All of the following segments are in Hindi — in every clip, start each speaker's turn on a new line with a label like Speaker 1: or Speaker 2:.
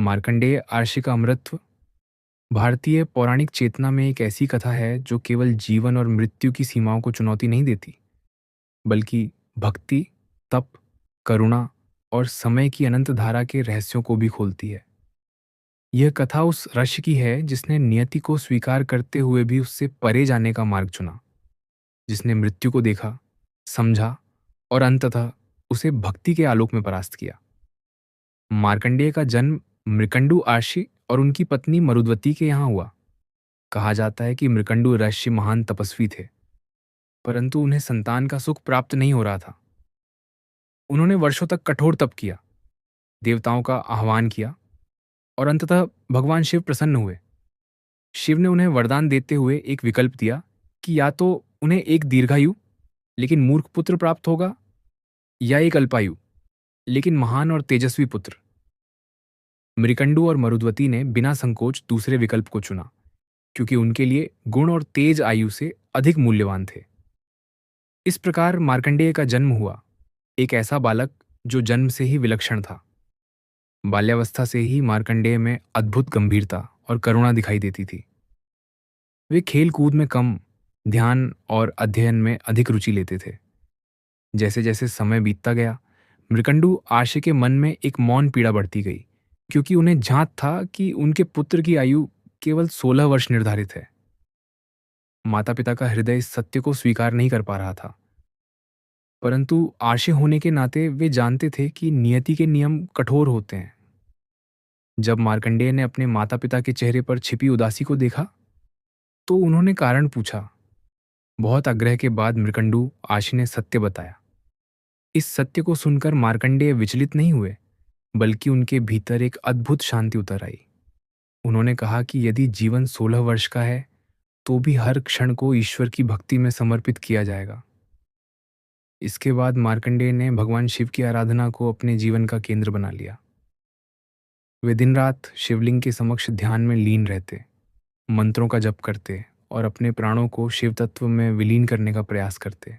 Speaker 1: मार्कंडेय आर्षि का अमृतत्व भारतीय पौराणिक चेतना में एक ऐसी कथा है जो केवल जीवन और मृत्यु की सीमाओं को चुनौती नहीं देती, बल्कि भक्ति, तप, करुणा और समय की अनंत धारा के रहस्यों को भी खोलती है। यह कथा उस ऋषि की है जिसने नियति को स्वीकार करते हुए भी उससे परे जाने का मार्ग चुना, जिसने मृत्यु को देखा, समझा और अंततः उसे भक्ति के आलोक में परास्त किया। मार्कंडेय का जन्म मृकंडु आर्षि और उनकी पत्नी मरुद्वती के यहाँ हुआ। कहा जाता है कि मृकंडु ऋषि महान तपस्वी थे, परंतु उन्हें संतान का सुख प्राप्त नहीं हो रहा था। उन्होंने वर्षों तक कठोर तप किया, देवताओं का आह्वान किया और अंततः भगवान शिव प्रसन्न हुए। शिव ने उन्हें वरदान देते हुए एक विकल्प दिया कि या तो उन्हें एक दीर्घायु लेकिन मूर्ख पुत्र प्राप्त होगा, या एक अल्पायु लेकिन महान और तेजस्वी पुत्र। मृकंडु और मरुद्वती ने बिना संकोच दूसरे विकल्प को चुना, क्योंकि उनके लिए गुण और तेज आयु से अधिक मूल्यवान थे। इस प्रकार मार्कंडेय का जन्म हुआ, एक ऐसा बालक जो जन्म से ही विलक्षण था। बाल्यावस्था से ही मार्कंडेय में अद्भुत गंभीरता और करुणा दिखाई देती थी। वे खेल कूद में कम, ध्यान और अध्ययन में अधिक रुचि लेते थे। जैसे जैसे समय बीतता गया, मृकंडु आर्षि के मन में एक मौन पीड़ा बढ़ती गई, क्योंकि उन्हें झांत था कि उनके पुत्र की आयु केवल 16 वर्ष निर्धारित है। माता पिता का हृदय इस सत्य को स्वीकार नहीं कर पा रहा था, परंतु आर्षि होने के नाते वे जानते थे कि नियति के नियम कठोर होते हैं। जब मार्कंडेय ने अपने माता पिता के चेहरे पर छिपी उदासी को देखा, तो उन्होंने कारण पूछा। बहुत आग्रह के बाद मृकंडु आर्षि ने सत्य बताया। इस सत्य को सुनकर मार्कंडेय विचलित नहीं हुए, बल्कि उनके भीतर एक अद्भुत शांति उतर आई। उन्होंने कहा कि यदि जीवन 16 वर्ष का है, तो भी हर क्षण को ईश्वर की भक्ति में समर्पित किया जाएगा। इसके बाद मार्कंडेय ने भगवान शिव की आराधना को अपने जीवन का केंद्र बना लिया। वे दिन रात शिवलिंग के समक्ष ध्यान में लीन रहते, मंत्रों का जप करते और अपने प्राणों को शिव तत्व में विलीन करने का प्रयास करते।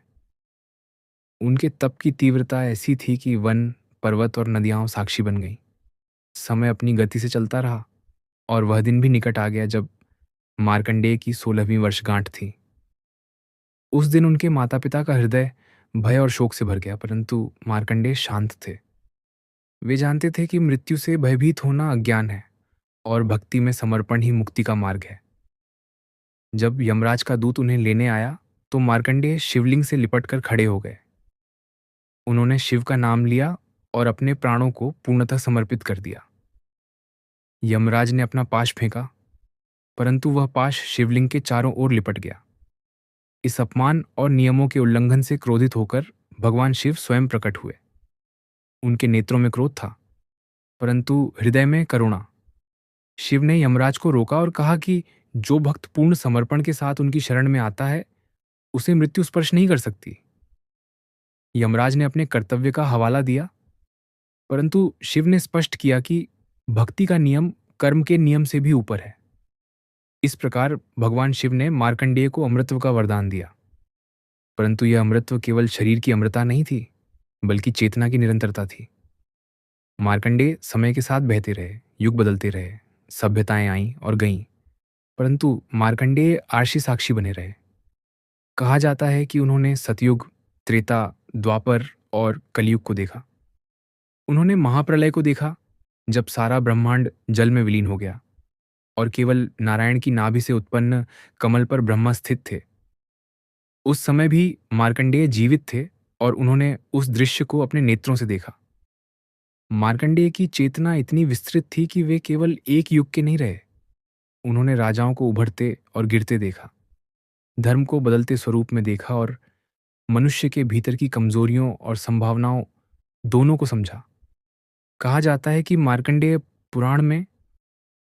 Speaker 1: उनके तप की तीव्रता ऐसी थी कि वन, पर्वत और नदियां साक्षी बन गईं। समय अपनी गति से चलता रहा और वह दिन भी निकट आ गया जब मार्कंडेय की 16वीं वर्षगांठ थी। उस दिन उनके माता पिता का हृदय भय और शोक से भर गया, परंतु मार्कंडेय शांत थे। वे जानते थे कि मृत्यु से भयभीत होना अज्ञान है और भक्ति में समर्पण ही मुक्ति का मार्ग है। जब यमराज का दूत उन्हें लेने आया, तो मार्कंडेय शिवलिंग से लिपटकर खड़े हो गए। उन्होंने शिव का नाम लिया और अपने प्राणों को पूर्णतः समर्पित कर दिया। यमराज ने अपना पाश फेंका, परंतु वह पाश शिवलिंग के चारों ओर लिपट गया। इस अपमान और नियमों के उल्लंघन से क्रोधित होकर भगवान शिव स्वयं प्रकट हुए। उनके नेत्रों में क्रोध था, परंतु हृदय में करुणा। शिव ने यमराज को रोका और कहा कि जो भक्त पूर्ण समर्पण के साथ उनकी शरण में आता है, उसे मृत्यु स्पर्श नहीं कर सकती। यमराज ने अपने कर्तव्य का हवाला दिया, परंतु शिव ने स्पष्ट किया कि भक्ति का नियम कर्म के नियम से भी ऊपर है। इस प्रकार भगवान शिव ने मार्कंडेय को अमृतत्व का वरदान दिया, परंतु यह अमृतत्व केवल शरीर की अमृतता नहीं थी, बल्कि चेतना की निरंतरता थी। मार्कंडेय समय के साथ बहते रहे, युग बदलते रहे, सभ्यताएं आईं और गईं, परंतु मार्कंडेय आर्षि साक्षी बने रहे। कहा जाता है कि उन्होंने सतयुग, त्रेता, द्वापर और कलयुग को देखा। उन्होंने महाप्रलय को देखा, जब सारा ब्रह्मांड जल में विलीन हो गया और केवल नारायण की नाभि से उत्पन्न कमल पर ब्रह्मा स्थित थे। उस समय भी मार्कंडेय जीवित थे और उन्होंने उस दृश्य को अपने नेत्रों से देखा। मार्कंडेय की चेतना इतनी विस्तृत थी कि वे केवल एक युग के नहीं रहे। उन्होंने राजाओं को उभरते और गिरते देखा, धर्म को बदलते स्वरूप में देखा और मनुष्य के भीतर की कमजोरियों और संभावनाओं दोनों को समझा। कहा जाता है कि मार्कंडेय पुराण में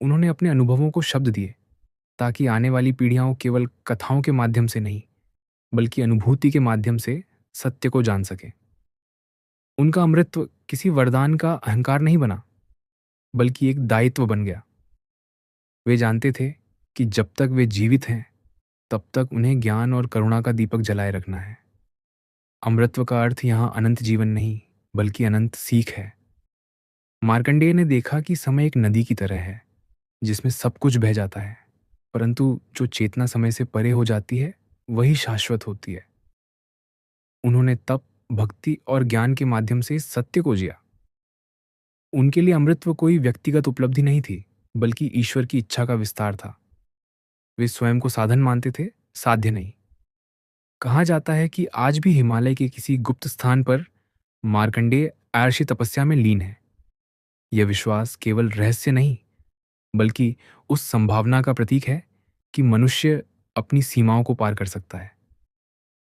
Speaker 1: उन्होंने अपने अनुभवों को शब्द दिए, ताकि आने वाली पीढ़ियां केवल कथाओं के माध्यम से नहीं, बल्कि अनुभूति के माध्यम से सत्य को जान सके। उनका अमृतत्व किसी वरदान का अहंकार नहीं बना, बल्कि एक दायित्व बन गया। वे जानते थे कि जब तक वे जीवित हैं, तब तक उन्हें ज्ञान और करुणा का दीपक जलाए रखना है। अमृतत्व का अर्थ यहाँ अनंत जीवन नहीं, बल्कि अनंत सीख है। मार्कंडेय ने देखा कि समय एक नदी की तरह है जिसमें सब कुछ बह जाता है, परंतु जो चेतना समय से परे हो जाती है वही शाश्वत होती है। उन्होंने तप, भक्ति और ज्ञान के माध्यम से इस सत्य को जिया। उनके लिए अमृतत्व कोई व्यक्तिगत उपलब्धि नहीं थी, बल्कि ईश्वर की इच्छा का विस्तार था। वे स्वयं को साधन मानते थे, साध्य नहीं। कहा जाता है कि आज भी हिमालय के किसी गुप्त स्थान पर मार्कंडेय आर्षि तपस्या में लीन है। यह विश्वास केवल रहस्य नहीं, बल्कि उस संभावना का प्रतीक है कि मनुष्य अपनी सीमाओं को पार कर सकता है।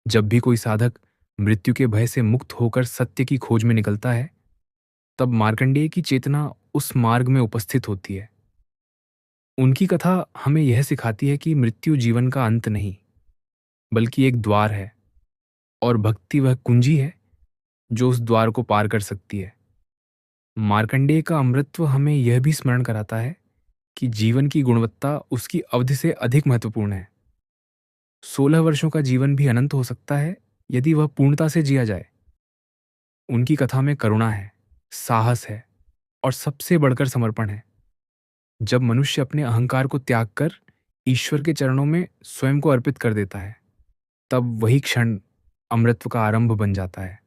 Speaker 1: जब भी कोई साधक मृत्यु के भय से मुक्त होकर सत्य की खोज में निकलता है, तब मार्कंडेय की चेतना उस मार्ग में उपस्थित होती है। उनकी कथा हमें यह सिखाती है कि मृत्यु जीवन का अंत नहीं, बल्कि एक द्वार है, और भक्ति वह कुंजी है जो उस द्वार को पार कर सकती है। मार्कंडेय का अमृतत्व हमें यह भी स्मरण कराता है कि जीवन की गुणवत्ता उसकी अवधि से अधिक महत्वपूर्ण है। 16 वर्षों का जीवन भी अनंत हो सकता है यदि वह पूर्णता से जिया जाए। उनकी कथा में करुणा है, साहस है और सबसे बढ़कर समर्पण है। जब मनुष्य अपने अहंकार को त्याग कर ईश्वर के चरणों में स्वयं को अर्पित कर देता है, तब वही क्षण अमृतत्व का आरंभ बन जाता है।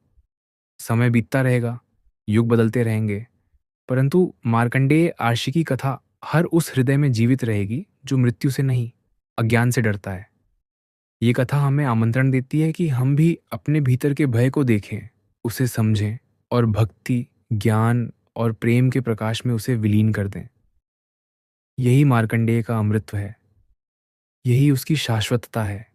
Speaker 1: समय बीतता रहेगा, युग बदलते रहेंगे, परंतु मार्कंडेय आर्षि की कथा हर उस हृदय में जीवित रहेगी जो मृत्यु से नहीं, अज्ञान से डरता है। ये कथा हमें आमंत्रण देती है कि हम भी अपने भीतर के भय को देखें, उसे समझें और भक्ति, ज्ञान और प्रेम के प्रकाश में उसे विलीन कर दें। यही मार्कंडेय का अमृतत्व है, यही उसकी शाश्वतता है।